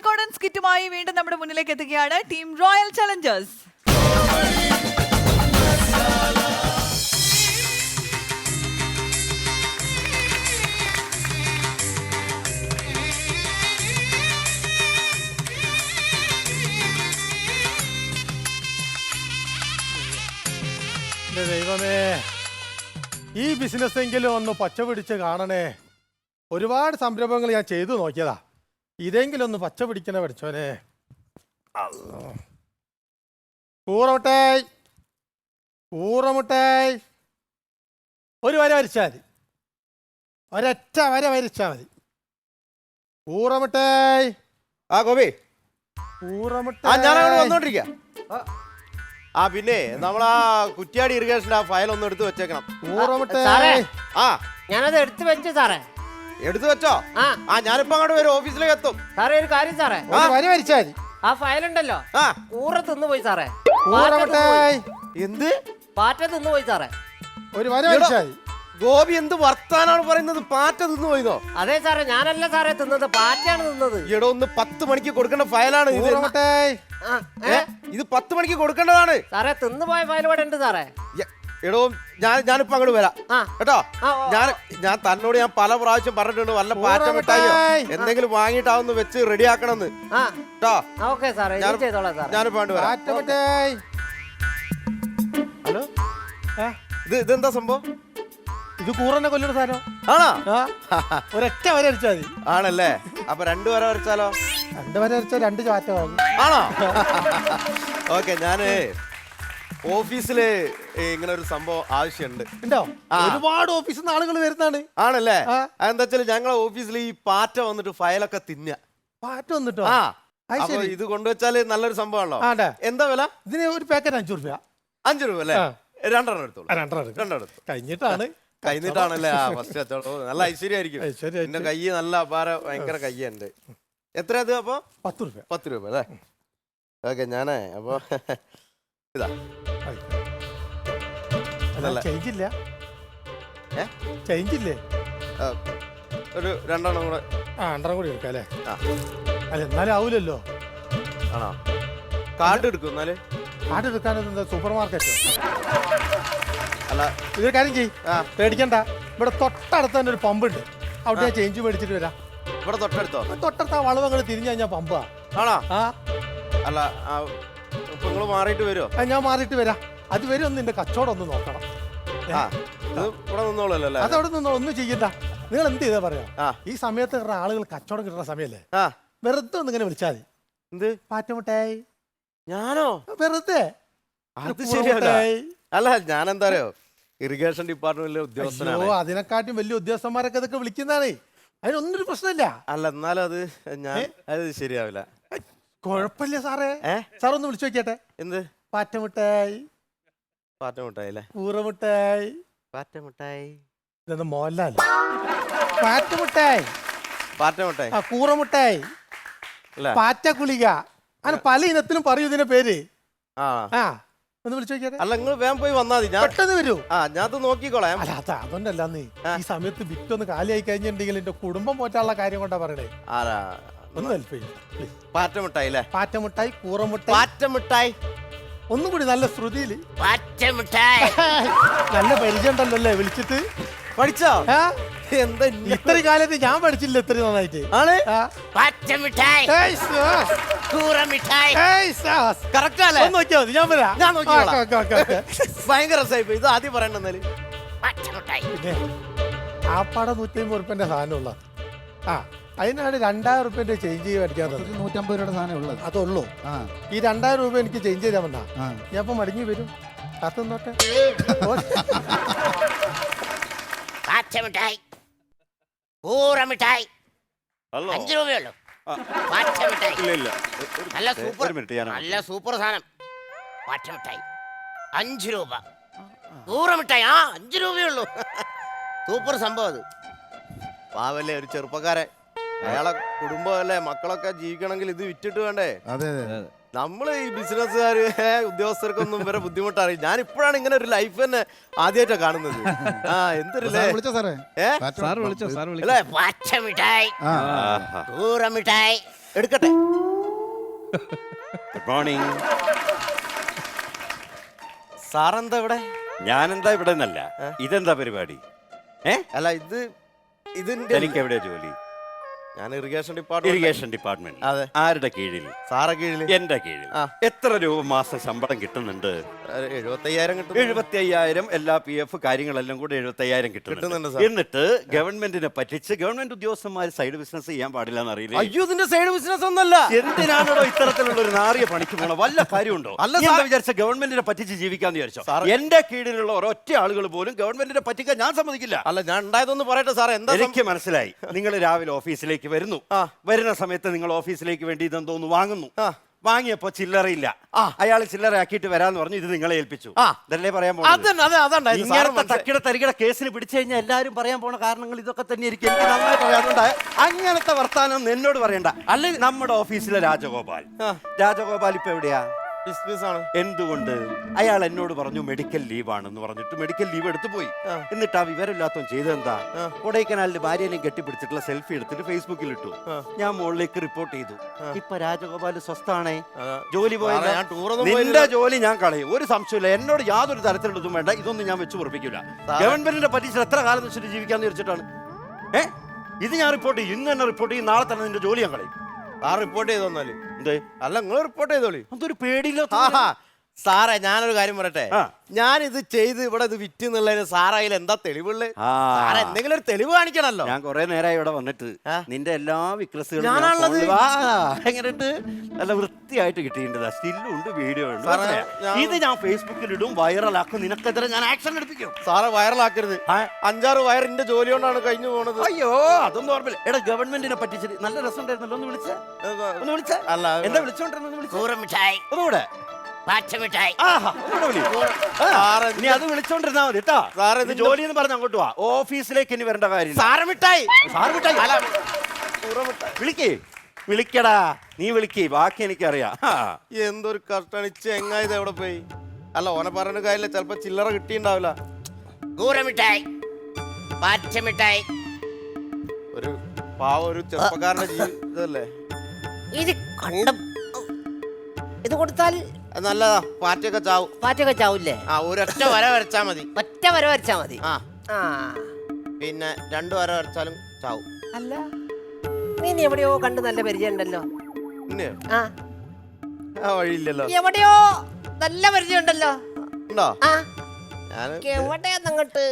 കോഴിക്കോടൻ സ്കിറ്റുമായി വീണ്ടും നമ്മുടെ മുന്നിലേക്ക് എത്തുകയാണ് ടീം റോയൽ ചലഞ്ചേഴ്സ്. ദൈവമേ, ഈ ബിസിനസ് എങ്കിലും ഒന്ന് പച്ച പിടിച്ച് കാണണേ. ഒരുപാട് സംരംഭങ്ങൾ ഞാൻ ചെയ്തു നോക്കിയതാ, ഇതെങ്കിലും ഒന്ന് പച്ച പിടിക്കണ പഠിച്ചോനെ. കൂറമുട്ടായി കൂറമുട്ടായി ഒരു വര വരച്ചാൽ മതി, ഒരൊറ്റ വര വരച്ചാൽ മതി. കൂറമുട്ടായി ആ ഗോപി, കൂറമുട്ടായി വന്നോണ്ടിരിക്ക. ആ പിന്നെ നമ്മളാ കുറ്റ്യാടി ഇറിഗേഷന്റെ ആ ഫയൽ ഒന്ന് എടുത്തു വെച്ചേക്കണം. കൂറമുട്ടായി ആ ഞാനത് എടുത്തു വെച്ചു സാറേ. എടുത്തു വെച്ചോ? ആ ഞാനിപ്പോ അങ്ങോട്ട് വരും, ഓഫീസിലേക്ക് എത്തും. സാറേ ഒരു കാര്യം സാറേ, ഒരു വര വരച്ചാൽ മതി. ആ ഫയൽ ഉണ്ടല്ലോ, ആ കൂറ തിന്നുപോയി സാറേ. കൂറമുട്ടായി എന്ത് പാറ്റ തിന്നുപോയി സാറേ. ഒരു വര വരച്ചാൽ മതി. ഗോപി എന്ത് വർത്താനാണ് പറയുന്നത്? പാറ്റ തിന്നു പോയിന്നോ? അതെ സാറേ, ഞാനല്ല സാറേ തിന്നത്, പാറ്റയാണ് തിന്നത്. എടോ, ഒന്ന് 10 മണിക്ക് കൊടുക്കേണ്ട ഫയലാണ് ഇത്. കൂറമുട്ടായി ആ, ഏ? ഇത് 10 മണിക്ക് കൊടുക്കേണ്ടതാണ്. സാറേ തിന്നുപോയ ഫയൽ ഇവിടെ ഉണ്ട് സാറേ. എടോ, ഞാനിപ്പോ അങ്ങോട്ട് വരാം ആ കേട്ടോ. ആ, ഞാൻ തന്നോട് പല പ്രാവശ്യം പറഞ്ഞിട്ടുണ്ട്, വല്ല പാറ്റ മിഠായിയോ എന്തെങ്കിലും വാങ്ങിയിട്ടാവുന്ന വെച്ച് റെഡി ആക്കണമെന്ന് ആ കേട്ടോ. ഓക്കെ സാറേ, ഇത് ചെയ്തോളാം സാറേ. ഞാനിപ്പോ അങ്ങോട്ട് വരാം. പാറ്റമുട്ടായി. ഹലോ, ആ, ഇതെന്താ സംഭവം? ഇത് കൂറന്നെ കൊല്ലൊരു സാധനം. ആണോ? ഒരൊറ്റ വര വരച്ചാൽ മതി. ആണല്ലേ? അപ്പൊ 2 വര വരച്ചാലോ? 2 വര വരച്ചാൽ 2 ചാറ്റ വാങ്ങും. ആണോ? ഓക്കെ, ഞാന് ഓഫീസില് ഇങ്ങനെ ഒരു സംഭവം ആവശ്യമുണ്ട്. ഉണ്ടോ? ഒരുപാട് ഓഫീസിൽ നിന്ന് ആളുകൾ വരുന്നതാണ്. ആണല്ലേ? അതെന്താ വെച്ചാൽ ഞങ്ങളെ ഓഫീസിൽ ഈ പാറ്റ വന്നിട്ട് ഫയലൊക്കെ തിന്ന. പാറ്റ വന്നിട്ടോ? ആ, അപ്പൊ ഇത് കൊണ്ടുവച്ചാല് നല്ലൊരു സംഭവമാണല്ലോ. എന്താ വില? ഇതിന് ഒരു പാക്കറ്റ് 5 രൂപ. 5 രൂപ അല്ലേ? 2 എടുത്തോളൂ. 2 കഴിഞ്ഞിട്ടാണ്. കഴിഞ്ഞിട്ടാണല്ലേ? ആ ഫസ്റ്റ് കച്ചവടം. നല്ല ഐശ്വര്യമായിരിക്കും. എന്റെ കൈ നല്ല അപാര ഭയങ്കര കയ്യുണ്ട്. എത്ര അത്? അപ്പൊ 10 രൂപ. 10 രൂപ അല്ലേ? ഓക്കെ, ഞാനേ അപ്പൊ ഇതാ ചേഞ്ച് ഇല്ല. ഏ? ചേഞ്ച് ഇല്ലേ? ഒരു 2 കൂടെ. 2 കൂടി എടുക്കാം അല്ലേ? ആ, അല്ല എന്നാലും ആവൂലല്ലോ. ആണോ? കാർഡ് എടുക്കും എന്നാല്. കാർഡ് എടുക്കാനെന്താ സൂപ്പർ മാർക്കറ്റോ? അല്ല, ഇതൊരു കാര്യം ചെയ്യ്, പേടിക്കണ്ട. ഇവിടെ തൊട്ടടുത്ത് തന്നെ ഒരു പമ്പ് ഉണ്ട്, അവിടെ ഞാൻ ചേഞ്ച് മേടിച്ചിട്ട് വരാം. ഇവിടെ തൊട്ടടുത്തോ? തൊട്ടടുത്ത ആ വളവങ്ങൾ തിരിഞ്ഞു കഴിഞ്ഞാൽ പമ്പാ. ആണോ? ആ, അല്ല, ഇപ്പൊ നിങ്ങള് മാറിയിട്ട് വരുമോ? ഞാൻ മാറിയിട്ട് വരാം. അതുവരെ ഒന്ന് എന്റെ കച്ചവടം ഒന്ന് നോക്കണം. ആ, ഇത് ഇവിടെ നിന്നോളല്ലോ അല്ലേ? അതവിടെ നിന്ന് ഒന്നും ചെയ്യണ്ട. നിങ്ങൾ എന്ത് ചെയ്താ പറയാ, ആ, ഈ സമയത്ത് ആളുകൾ കച്ചവടം കിട്ടുന്ന സമയല്ലേ, ആ. വെറുതെ ഒന്ന് ഇങ്ങനെ വിളിച്ചാൽ മതി. എന്ത് പാറ്റമുട്ടായി? ഞാനോ? വെറുതെ. അത് ശരിയല്ല. അല്ല, ഞാനെന്താ അറിയോ, ഇറിഗേഷൻ ഡിപ്പാർട്ട്മെന്റിലെ ഉദ്യോഗസ്ഥനാണ്. അതിനെക്കാട്ടും വലിയ ഉദ്യോഗസ്ഥന്മാരൊക്കെ ഇതൊക്കെ വിളിക്കുന്നതാണ്. അതിനൊന്നൊരു പ്രശ്നമില്ല. അല്ല, എന്നാലും അത് ശരിയാവില്ല. കുഴപ്പമില്ല സാറേ. സാർ ഒന്ന് വിളിച്ചു നോക്കിയാട്ടെ. എന്ത്? പാറ്റമുട്ടായി, പാറ്റമുട്ടായി അല്ലേ? കൂറമുട്ടായി. പാറ്റമുട്ടായി ഇതൊന്ന് മോഹൻലാൽ. പാറ്റമുട്ടായി, പാറ്റമുട്ടായി, കൂറമുട്ടായി, പാറ്റ കുളിക, അങ്ങനെ പല ഇനത്തിലും പറയൂ ഇതിന്റെ പേര്. ആ, ഒന്ന് വിളിച്ചു നോക്കിയാട്ടെ. അല്ല, നിങ്ങൾ വേഗം പോയി വന്നാൽ മതി. ഞാൻ പെട്ടെന്ന് വരൂ. ഞാൻ അത് നോക്കിക്കോളാം. അല്ല, അതുകൊണ്ടല്ലാന്ന്, ഈ സമയത്ത് വിറ്റൊന്ന് കാലിയായി കഴിഞ്ഞിട്ടുണ്ടെങ്കിൽ എന്റെ കുടുംബം പോറ്റാനുള്ള കാര്യം കൊണ്ടാ പറയണേ. ആരാ? ഒന്ന് ഹെൽപ്പ് ചെയ്യും. പാറ്റമുട്ടായി അല്ലേ? പാറ്റമുട്ടായി, കൂറമുട്ടായി. പാറ്റമുട്ടായി ഒന്നും കൂടി നല്ല ശ്രുതിയില്. പാറ്റമിഠായി. നല്ല പരിചയം ഉണ്ടല്ലോ അല്ലേ വിളിച്ചിട്ട്? പഠിച്ചോ? എന്താ ഇത്ര കാലത്ത് ഞാൻ പഠിച്ചില്ല ഇത്ര നന്നായിട്ട്. ആണ്? പാറ്റമിഠായി, കൂറമിഠായി. കറക്റ്റ് അല്ലേ? ഒന്ന് നോക്കിയാ മതി, ഞാൻ വരാം. ഞാൻ നോക്കിക്കോളാം. പിന്നെ ഭയങ്കര രസമായി. ഇത് ആദ്യം പറയണ്ടെന്നാല്. ആ പടം 150 ഉറുപ്പിന്റെ സാധനമുള്ള. അതിനാണ് 2000 ഉറുപ്പിന്റെ ചേഞ്ച് ചെയ്ത് മേടിക്കാൻ. 150 രൂപയുടെ സാധനം ഉള്ളത് അതുള്ളൂ. ഈ 2000 രൂപ എനിക്ക് ചേഞ്ച് ചെയ്താൽ വന്നാ ഞാൻ ഇപ്പൊ മടങ്ങി വരും. കാത്തുന്നോട്ടെ. പാറ്റമിഠായി, കൂറമിഠായി 5 രൂപയുള്ളൂ. പാറ്റമിഠായി നല്ല സൂപ്പർ സാധനം. പാറ്റമിഠായി 5 രൂപ. കൂറമിഠായി 5 രൂപയുള്ളൂ. സൂപ്പർ സംഭവം അത്. പാവല്ലേ, ഒരു ചെറുപ്പക്കാരൻ. അയാളെ കുടുംബമല്ലേ, മക്കളൊക്കെ ജീവിക്കണമെങ്കിൽ ഇത് വിറ്റിട്ട് വേണ്ടേ? അതെ നമ്മള് ഈ ബിസിനസ്സുകാര് ഉദ്യോഗസ്ഥർക്കൊന്നും വരെ ബുദ്ധിമുട്ട് അറിയും. ഞാൻ ഇപ്പോഴാണ് ഇങ്ങനെ ഒരു ലൈഫ് തന്നെ ആദ്യമായിട്ടാ കാണുന്നത്. ആ എന്തൊരു വിളിച്ചോ സാറേ? സാർ വിളിച്ചോ? പച്ച മിഠായി, കൂറ മിഠായി എടുക്കട്ടെ. Good morning. സാറെന്താ ഇവിടെ? ഞാനെന്താ ഇവിടെ നിന്നല്ല, ഇതെന്താ പരിപാടി? അല്ല ഇതിന്റെ എനിക്ക് എവിടെയാ ജോലി? ഞാൻ ഇറിഗേഷൻ ഡിപ്പാർട്ട്മെന്റ്. Irrigation department. അതെ. ആരുടെ കീഴിൽ? സാറെ കീഴിൽ. എന്റെ കീഴിൽ. എത്ര രൂപ മാസം ശമ്പളം കിട്ടുന്നുണ്ട്? 75,000 കിട്ടും. 75,000 എല്ലാ PF കാര്യങ്ങളെല്ലാം കൂടെ 75,000 കിട്ടുന്നുണ്ട്. എന്നിട്ട് ഗവൺമെന്റിനെ പറ്റിച്ച് ഗവൺമെന്റ് ഉദ്യോഗസ്ഥന്മാർ സൈഡ് ബിസിനസ് ചെയ്യാൻ പാടില്ല എന്നറിയില്ല. അയ്യോ, ഇതിന്റെ സൈഡ് ബിസിനസ് ഒന്നല്ല. എന്തിനാണോ ഇത്തരത്തിലുള്ള ഒരു നാറിയ പണിക്ക് പോണോ? വല്ല കാര്യമുണ്ടോ? അല്ല വിചാരിച്ച ഗവൺമെന്റിനെ പറ്റിച്ച് ജീവിക്കാന്ന് വിചാരിച്ചോ? എന്റെ കീഴിലുള്ള ഒരൊറ്റ ആളുകൾ പോലും ഗവൺമെന്റിനെ പറ്റിക്കാൻ ഞാൻ സമ്മതിക്കില്ല. അല്ല, ഞാൻ ഉണ്ടായതൊന്ന് പറയട്ടെ സാറേ. എന്താ? എനിക്ക് മനസ്സിലായി. നിങ്ങൾ രാവിലെ ഓഫീസിലേക്ക് വരുന്നു. വരുന്ന സമയത്ത് നിങ്ങൾ ഓഫീസിലേക്ക് വേണ്ടി ഇതെന്തോന്ന് വാങ്ങുന്നു. വാങ്ങിയപ്പോ ചില്ലറയില്ല. അയാൾ ചില്ലറ ആക്കിയിട്ട് വരാന്ന് പറഞ്ഞു. ഇത് നിങ്ങളെ ഏൽപ്പിച്ചു. അതല്ലേ പറയാൻ പോകുന്നത്? ഇങ്ങനത്തെ തക്കിട തരികിട കേസിന് പിടിച്ചു കഴിഞ്ഞാൽ എല്ലാവരും പറയാൻ പോണ കാരണങ്ങൾ ഇതൊക്കെ തന്നെ ആയിരിക്കും. എനിക്ക് നന്നായിട്ട് അറിയാറുണ്ട്. അങ്ങനത്തെ വർത്താനം എന്നോട് പറയണ്ട. അല്ലെ നമ്മുടെ ഓഫീസിലെ രാജഗോപാൽ ഇപ്പൊ എവിടെയാ? ആണ്. എന്തുകൊണ്ട്? അയാൾ എന്നോട് പറഞ്ഞു മെഡിക്കൽ ലീവാണെന്ന് പറഞ്ഞിട്ട് മെഡിക്കൽ ലീവ് എടുത്തു പോയി. എന്നിട്ട് ആ വിവരമില്ലാത്തവൻ ചെയ്തെന്താ? കൊടൈക്കനാലിൽ ഭാര്യനെയും കെട്ടിപ്പിടിച്ചിട്ടുള്ള സെൽഫി എടുത്തിട്ട് ഫേസ്ബുക്കിൽ ഇട്ടു. ഞാൻ മുകളിലേക്ക് റിപ്പോർട്ട് ചെയ്തു. ഇപ്പൊ രാജഗോപാൽ സ്വസ്ഥാണേ, ജോലി പോയത്. നിന്റെ ജോലി ഞാൻ കളയും, ഒരു സംശയമില്ല. എന്നോട് യാതൊരു തരത്തിലുള്ളതും വേണ്ട. ഇതൊന്നും ഞാൻ വെച്ച് ഉറപ്പിക്കില്ല. ഗവൺമെന്റിനെ പറ്റിച്ച് എത്ര കാലം വെച്ചിട്ട് ജീവിക്കാന്ന് വിചാരിച്ചിട്ടാണ്? ഇത് ഞാൻ റിപ്പോർട്ട് ചെയ്യും. ഇന്ന് തന്നെ റിപ്പോർട്ട് ചെയ്യും. നാളെ തന്നെ നിന്റെ ജോലി ഞാൻ കളയും. ആ റിപ്പോർട്ട് ചെയ്തോന്നാല്. എന്തേ? അല്ല, നിങ്ങൾ റിപ്പോർട്ട് ചെയ്തോളി. അതൊരു പേടിയില്ല സാറേ. ഞാനൊരു കാര്യം പറയട്ടെ. ഞാനിത് ചെയ്ത് ഇവിടെ ഇത് വിറ്റ് എന്നുള്ളതിന് സാറായാലും എന്താ തെളിവുള്ളേ? സാറേ എന്തെങ്കിലും ഒരു തെളിവ് കാണിക്കണല്ലോ. ഞാൻ കുറെ നേരമായി ഇവിടെ വന്നിട്ട് നിന്റെ എല്ലാ വിക്രസുകളും ഞാനാണുള്ളത്. എങ്ങനെയുണ്ട്? നല്ല വൃത്തിയായിട്ട് കിട്ടിയിട്ടുണ്ട്. സ്റ്റില്ലും ഉണ്ട്, വീഡിയോ ഉണ്ട്. ഇത് ഞാൻ ഫേസ്ബുക്കിൽ ഇടും, വൈറലാക്കും. നിനക്കെതിരെ ഞാൻ ആക്ഷൻ എടുപ്പിക്കും. സാറെ വൈറലാക്കരുത്. 5-6 വയറിന്റെ ജോലി കൊണ്ടാണ് കഴിഞ്ഞു പോണത്. അയ്യോ, അതൊന്നും ഓർമ്മയില്ല. എടാ, ഗവൺമെന്റിനെ പറ്റിച്ചിട്ട് നല്ല രസം ഉണ്ടായിരുന്നല്ലോ. ഒന്ന് വിളിച്ച അല്ല, എന്താ വിളിച്ചോണ്ടിരുന്നത്? കൂറ മിഠായി, ഒന്നുകൂടെ. പച്ച മിഠായി. ഇനി അത് വിളിച്ചോണ്ടിരുന്നാ മതി കേട്ടോ. സാറ് ജോലി എന്ന് പറഞ്ഞ അങ്ങോട്ട് വാ. ഓഫീസിലേക്ക് ഇനി വരേണ്ട കാര്യം. സാറ് മിഠായി. വിളിക്കടാ, നീ വിളിക്കേ. ബാക്കി എനിക്കറിയാം. എന്തൊരു കഷ്ടണിച്ച് എങ്ങായത് എവിടെ പോയി? അല്ല, ഓനെ പറഞ്ഞ കാര്യമില്ല. ചിലപ്പോ ചില്ലറ കിട്ടിണ്ടാവില്ല. കൂറ മിഠായി, പച്ച മിഠായി. ഒരു പാവ ഒരു ചെറുപ്പക്കാരന്റെ ജീവിതല്ലേ ഇത്? കണ്ട ഇത് കൊടുത്താൽ നല്ലതാ. പാറ്റയൊക്കെ ചാവും. പാറ്റൊക്കെ ചാവൂല്ലേ? ഒരൊറ്റ വര വരച്ചാ മതി. ഒറ്റ വര വരച്ചാ മതി. പിന്നെ 2 വര വരച്ചാലും ചാവും. അല്ല, നീ എവിടെയോ കണ്ട് നല്ല പരിചയം ഉണ്ടല്ലോ. വഴിയില്ലല്ലോ. എവിടെയോ നല്ല പരിചയം ഉണ്ടല്ലോ. ഉണ്ടോ? എവിടെയാന്നങ്ങോട്ട്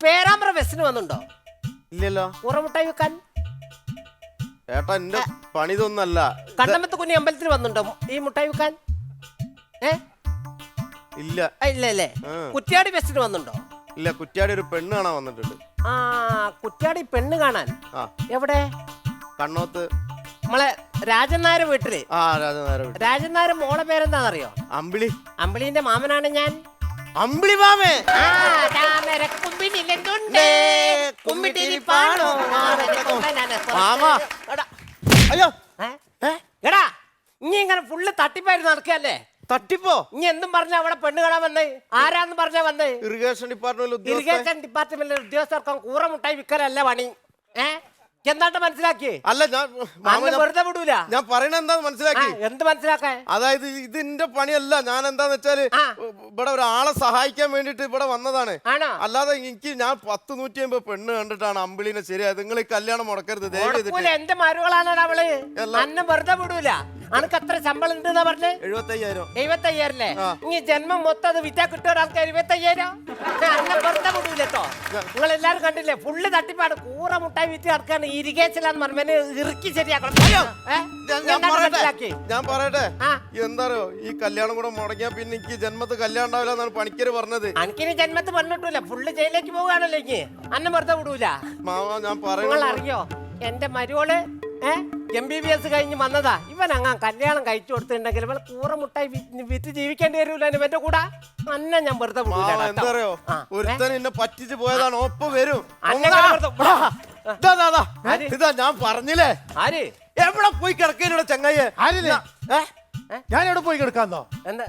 പേരാമ്പ്ര ബസ്സിന് വന്നുണ്ടോ? ഇല്ലല്ലോ. ഉറമുട്ടായി വെക്കാൻ ഏട്ടാ, എന്റെ പണി ഇതൊന്നല്ല. കണ്ണമ്പത്ത് കുഞ്ഞി അമ്പലത്തിൽ വന്നുണ്ടോ ഈ മുട്ടായി വെക്കാൻ? ഇല്ല. ഇല്ലല്ലേ. കുറ്റ്യാടി ബസ്സിന് വന്നുണ്ടോ? ഇല്ല. കുറ്റ്യാടി ഒരു പെണ്ണ് കാണാൻ വന്നിട്ടുണ്ട്. കുറ്റ്യാടി പെണ്ണ് കാണാൻ? എവിടെ? കണ്ണോത്ത് നമ്മളെ രാജൻ നായർ വീട്ടില്. രാജൻ നായർ മോളെ പേരെന്താണെന്നറിയോ? അമ്പിളി. അമ്പിളിന്റെ മാമനാണ് ഞാൻ. അമ്പിളി മാമേ. അയ്യോ, എടാ, ഇനി ഇങ്ങനെ ഫുള്ള് തട്ടിപ്പായിട്ട് നടക്കല്ലേ? തട്ടിപ്പോ? ഇനി എന്തും പറഞ്ഞ അവിടെ പെണ്ണ് കാണാൻ വന്നേ? ആരാന്ന് പറഞ്ഞാ വന്നേ? Irrigation department. ഇറിഗേഷൻ ഡിപ്പാർട്ട്മെന്റിലെ ഉദ്യോഗസ്ഥർക്കും കൂറ മുട്ടായി വിൽക്കലല്ല പണി. എന്താണ്ട് മനസ്സിലാക്കി? അല്ല, ഞാൻ വെറുതെ വിടൂല. ഞാൻ പറയണ എന്താന്ന് മനസ്സിലാക്കി? എന്ത് മനസ്സിലാക്കാൻ? അതായത് ഇതിന്റെ പണിയല്ല. ഞാൻ എന്താന്ന് വെച്ചാല് ഇവിടെ ഒരാളെ സഹായിക്കാൻ വേണ്ടിട്ട് ഇവിടെ വന്നതാണ്. അല്ലാതെ ഞാൻ 10-150 പെണ്ണ് കണ്ടിട്ടാണ് അമ്പിളിനെ ശരിയായത്. നിങ്ങൾ ഈ കല്യാണം മുടക്കരുത്. എന്റെ മരുകളാണ് അവള്. അന്നെ വെറുതെ വിടൂല. അനക്ക് എത്ര ശമ്പളം ഉണ്ട് പറഞ്ഞേ? 75,000. 75,000 ഇനി ജന്മം മൊത്തം അത് വിറ്റാ കിട്ടിയ ഒരാൾക്ക് 75,000. അന്നെ വെറുതെ വിടൂലോ. നിങ്ങൾ എല്ലാരും കണ്ടില്ലേ? ഫുള്ള് തട്ടിപ്പാട്. കൂറ മുട്ടായി വിറ്റ് നടക്കാണ്. ഇറിഗേഷനാന്ന് പറഞ്ഞ ഇറുക്കി ശരിയാക്കണം. ഞാൻ പറയട്ടെ, എന്താറിയോ, ഈ കല്യാണം കൂടെ മുടങ്ങിയാ പിന്നെ എനിക്ക് ജന്മത്ത് കല്യാണം ഉണ്ടാവില്ല എന്നാണ് പണിക്കര് പറഞ്ഞത്. എനിക്കിനി ജന്മത്ത് പറഞ്ഞിട്ടില്ല. ഫുള്ള് ജയിലേക്ക് പോവുകയാണല്ലോ. ഇനി അന്നെ വെറുതെ വിടൂല. ഞാൻ അറിയോ, എന്റെ മരുവോള് MBBS കഴിഞ്ഞ് വന്നതാ. ഇവൻ അങ്ങാ കല്യാണം കഴിച്ചു കൊടുത്തിട്ടുണ്ടെങ്കിൽ ഇവൾ കൂറ മുട്ടായി വിറ്റ് ജീവിക്കേണ്ടി വരൂല ഇവന്റെ കൂടെ. അന്നെ ഞാൻ വെറുതെ എന്തറിയോ, ഒരുത്തൻ എന്നെ പറ്റിച്ച് പോയതാണ്. ഒപ്പം വരും. അന്നെ ഇതാ ഞാൻ പറഞ്ഞില്ലേ? ആര്? എവിടെ പോയി കിടക്കേനോടെ ചങ്ങായി ആരില്ലേ ഞാൻ എവിടെ പോയി കിടക്കാന്നോ? എന്താ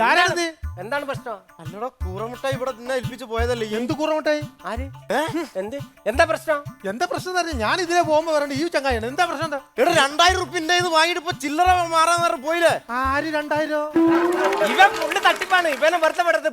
ധാരാളത് എന്താണ് പ്രശ്നം? അല്ലടാ കൂറമുട്ടായി ഇവിടെ നിന്നെ ഏൽപ്പിച്ച് പോയതല്ലേ ഈ എന്ത് കുറവട്ടായി? ആര് എന്താ പ്രശ്നം? എന്താ പ്രശ്നം തന്നെ? ഞാൻ ഇതിലെ പോകുമ്പോ വരണ്ട ഈ ചങ്ങായാണ്. എന്താ പ്രശ്നം? എന്താ? എടാ 2000 റുപ്യ വാങ്ങിട്ട് ഇപ്പൊ ചില്ലറ മാറാൻ നേരം പോയില്ലേ? ആര് 2000? ഇവൻ ഫുള്ള് തട്ടിപ്പാണ്. ഇവനെ വെറുതെ വിടരുത്.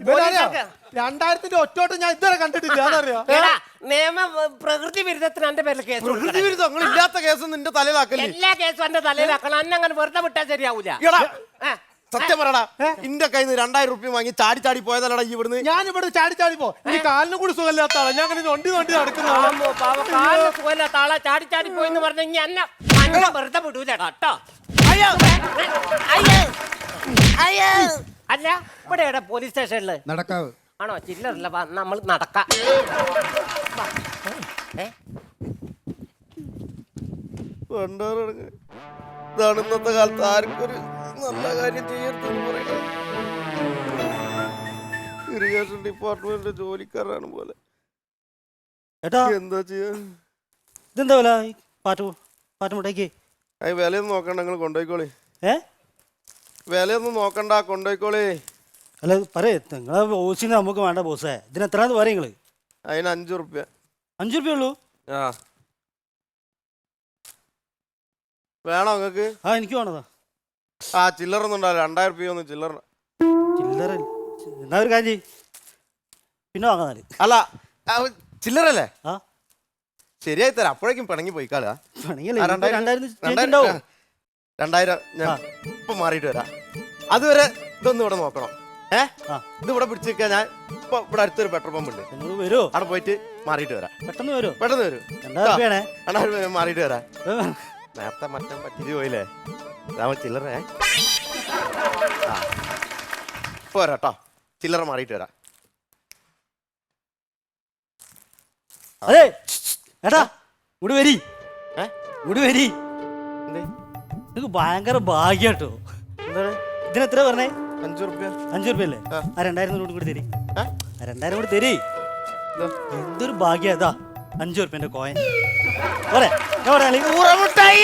2000ന്റെ ഒറ്റോട്ട് ഞാൻ ഇതുവരെ കണ്ടിട്ടില്ല. അതറിയോ? എടാ, നിയമ പ്രകൃതി വിരുദ്ധത്തിന് എന്റെ പേരിൽ കേസ് പ്രകൃതി കൊടുക്കണം. വിരുദ്ധം നിങ്ങൾ ഇല്ലാത്ത കേസ് നിന്റെ തലയിലാക്കല്ലേ? എല്ലാ കേസും എന്റെ തലയിലാക്കണം. അന്നെ അങ്ങനെ വെറുതെ വിട്ടാൽ ശരിയാവൂല. എടാ ആ, സത്യം പറയടാ, ഇന്റെ കയ്യിൽ നിന്ന് 2000 റുപ്യ വാങ്ങി ചാടി ചാടി പോയതല്ലടാ ഈ ഇവിടുന്ന്. ഞാൻ ഇവിടെ ചാടി ചാടി പോ. ഈ കാലിന് കൂടി സുഖമില്ലാത്ത ആളാ. ഞാൻ അങ്ങനെ നൊണ്ടി നടക്കുന്നതാണ്. പാവം, പാവം, കാലിന് സുഖമില്ലാത്ത ആളെ ചാടി ചാടി പോയെന്ന് പറഞ്ഞു കഴിഞ്ഞാൽ അന്നെ വെറുതെ വിടൂലടാ കേട്ടോ. അയ്യോ. അല്ല, ഇവിടെ പോലീസ് സ്റ്റേഷനില് നടക്കാവ് ആണോ? ചില്ലറില്ല, നമ്മൾ നടക്കാം. ഇതാണ് ഇന്നത്തെ കാലത്ത് ആർക്കും ഒരു നല്ല കാര്യം ചെയ്യരുതെന്ന് പറയുന്നത്. ഇറിഗേഷൻ ഡിപ്പാർട്ട്മെന്റ് ജോലിക്കാരാണ് പോലെ. ഏട്ടാ എന്താ ചെയ്യാ? ഇതെന്താ വില പാട്ട് മുട്ടയ്ക്ക്? അത് വിലയൊന്നും നോക്കണ്ട, നിങ്ങൾ കൊണ്ടുപോയിക്കോളി. ഏ വിലയൊന്നും നോക്കണ്ട, കൊണ്ടുപോയിക്കോളി. അല്ല പറയേ, നിങ്ങളെ ബോസിന് നമുക്ക് വേണ്ട ബോസേ. ഇതിന് എത്രയാന്ന് പറയും നിങ്ങള്? അതിന് 5 റുപ്യ. 5 റുപ്യ ഉള്ളൂ? ആ വേണോ നിങ്ങക്ക്? ആ എനിക്ക് വേണതാ. ആ ചില്ലറൊന്നും ഉണ്ടാവില്ല, 2000 റുപ്യ ഒന്നും ചില്ലറ. ചില്ലറ എന്നാ ഒരു കാര്യം ചെയ്യ്. പിന്നെ വാങ്ങാല്. അല്ല ചില്ലറല്ലേ? ആ ശരിയായി തരാം. അപ്പോഴേക്കും പിണങ്ങി പോയിക്കാളാ. പണിയല്ലേ? 2000 ഞാൻ ഇപ്പൊ മാറിയിട്ട് വരാം. അതുവരെ ഇതൊന്നും ഇവിടെ നോക്കണം. ഇത് ഇവിടെ പിടിച്ചു ഞാൻ ഇപ്പൊ ഇവിടെ അടുത്തൊരു പെട്രോൾ പമ്പ് ഉണ്ട്, നിങ്ങൾ വരുമോ? അവിടെ പോയിട്ട് മാറിയിട്ട് വരാം. പെട്ടെന്ന് വരുമോ? പെട്ടെന്ന് വരും. 2000 രൂപയാണേ. 2000 രൂപ മാറിയിട്ട് വരാം. നേരത്തെ മറ്റേ പറ്റിച്ച് പോയില്ലേ, ചില്ലറ പോരാട്ടോ. ചില്ലറ മാറിയിട്ട് വരാം. അതെ ഏട്ടാ, ഇവിടെ വരി. ഇവിടെ വരി. നിനക്ക് ഭയങ്കര ഭാഗ്യാട്ടോ. എന്താണ് ഇതിനെത്ര പറഞ്ഞേ? 5 റുപ്യ. 5 റുപ്യ അല്ലേ? ആ 2000 കൂടി തരി. ആ 2000 കൂടി തരി. എന്തൊരു ഭാഗ്യ. ഇതാ 5 റുപ്യന്റെ കോയിൻ. പോരെ? ഞാൻ പറയാ ഊറമുട്ടായി.